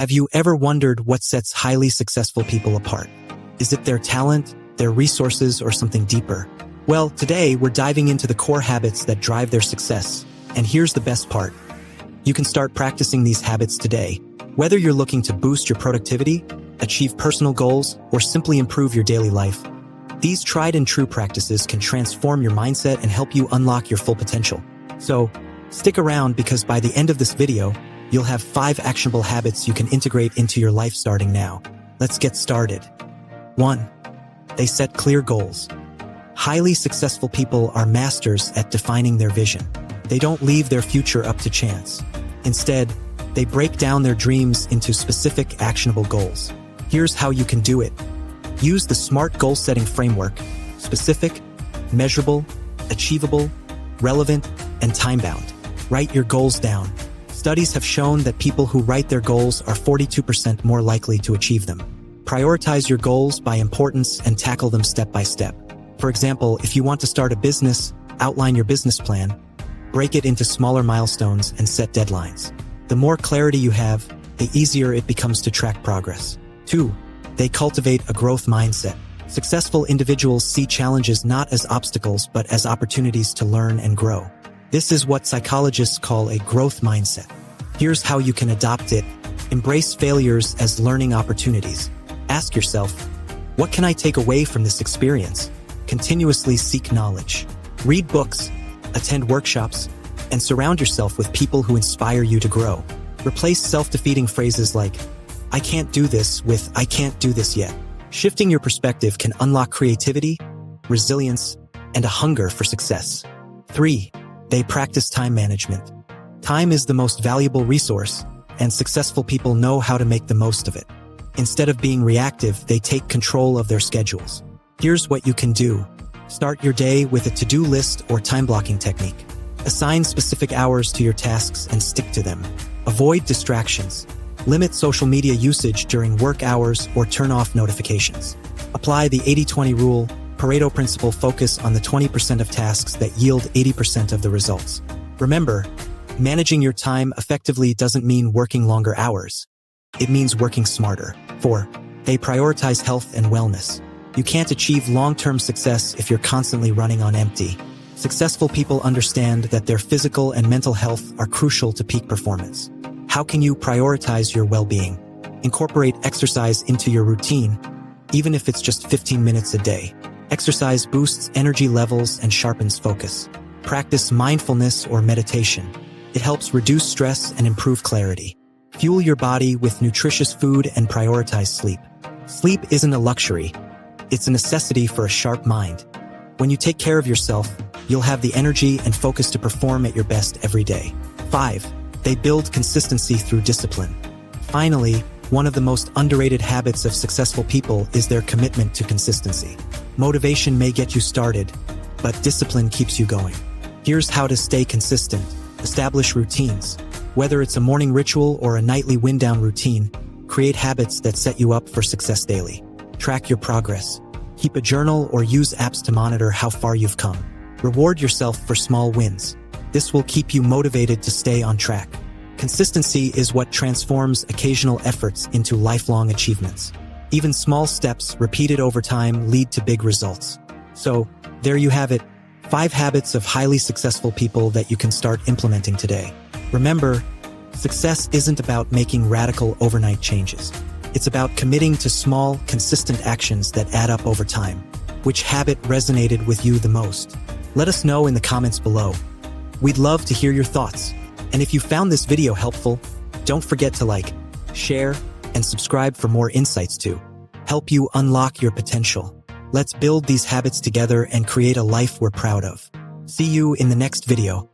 Have you ever wondered what sets highly successful people apart? Is it their talent, their resources, or something deeper? Well, today we're diving into the core habits that drive their success. And here's the best part. You can start practicing these habits today. Whether you're looking to boost your productivity, achieve personal goals, or simply improve your daily life, these tried and true practices can transform your mindset and help you unlock your full potential. So, stick around because by the end of this video, you'll have 5 actionable habits you can integrate into your life starting now. Let's get started. 1. They set clear goals. Highly successful people are masters at defining their vision. They don't leave their future up to chance. Instead, they break down their dreams into specific, actionable goals. Here's how you can do it. Use the SMART goal-setting framework: specific, measurable, achievable, relevant, and time-bound. Write your goals down. Studies have shown that people who write their goals are 42% more likely to achieve them. Prioritize your goals by importance and tackle them step by step. For example, if you want to start a business, outline your business plan, break it into smaller milestones, and set deadlines. The more clarity you have, the easier it becomes to track progress. 2. They cultivate a growth mindset. Successful individuals see challenges not as obstacles but as opportunities to learn and grow. This is what psychologists call a growth mindset. Here's how you can adopt it. Embrace failures as learning opportunities. Ask yourself, what can I take away from this experience? Continuously seek knowledge. Read books, attend workshops, and surround yourself with people who inspire you to grow. Replace self-defeating phrases like, I can't do this with, I can't do this yet. Shifting your perspective can unlock creativity, resilience, and a hunger for success. 3. They practice time management. Time is the most valuable resource, and successful people know how to make the most of it. Instead of being reactive, they take control of their schedules. Here's what you can do. Start your day with a to-do list or time-blocking technique. Assign specific hours to your tasks and stick to them. Avoid distractions. Limit social media usage during work hours or turn off notifications. Apply the 80-20 rule, Pareto principle. Focus on the 20% of tasks that yield 80% of the results. Remember, managing your time effectively doesn't mean working longer hours. It means working smarter. 4. They prioritize health and wellness. You can't achieve long-term success if you're constantly running on empty. Successful people understand that their physical and mental health are crucial to peak performance. How can you prioritize your well-being? Incorporate exercise into your routine, even if it's just 15 minutes a day. Exercise boosts energy levels and sharpens focus. Practice mindfulness or meditation. It helps reduce stress and improve clarity. Fuel your body with nutritious food and prioritize sleep. Sleep isn't a luxury. It's a necessity for a sharp mind. When you take care of yourself, you'll have the energy and focus to perform at your best every day. 5. They build consistency through discipline. Finally, one of the most underrated habits of successful people is their commitment to consistency. Motivation may get you started, but discipline keeps you going. Here's how to stay consistent. Establish routines. Whether it's a morning ritual or a nightly wind-down routine, create habits that set you up for success daily. Track your progress. Keep a journal or use apps to monitor how far you've come. Reward yourself for small wins. This will keep you motivated to stay on track. Consistency is what transforms occasional efforts into lifelong achievements. Even small steps repeated over time lead to big results. So, there you have it, 5 habits of highly successful people that you can start implementing today. Remember, success isn't about making radical overnight changes. It's about committing to small, consistent actions that add up over time. Which habit resonated with you the most? Let us know in the comments below. We'd love to hear your thoughts. And if you found this video helpful, don't forget to like, share, and subscribe for more insights to help you unlock your potential. Let's build these habits together and create a life we're proud of. See you in the next video.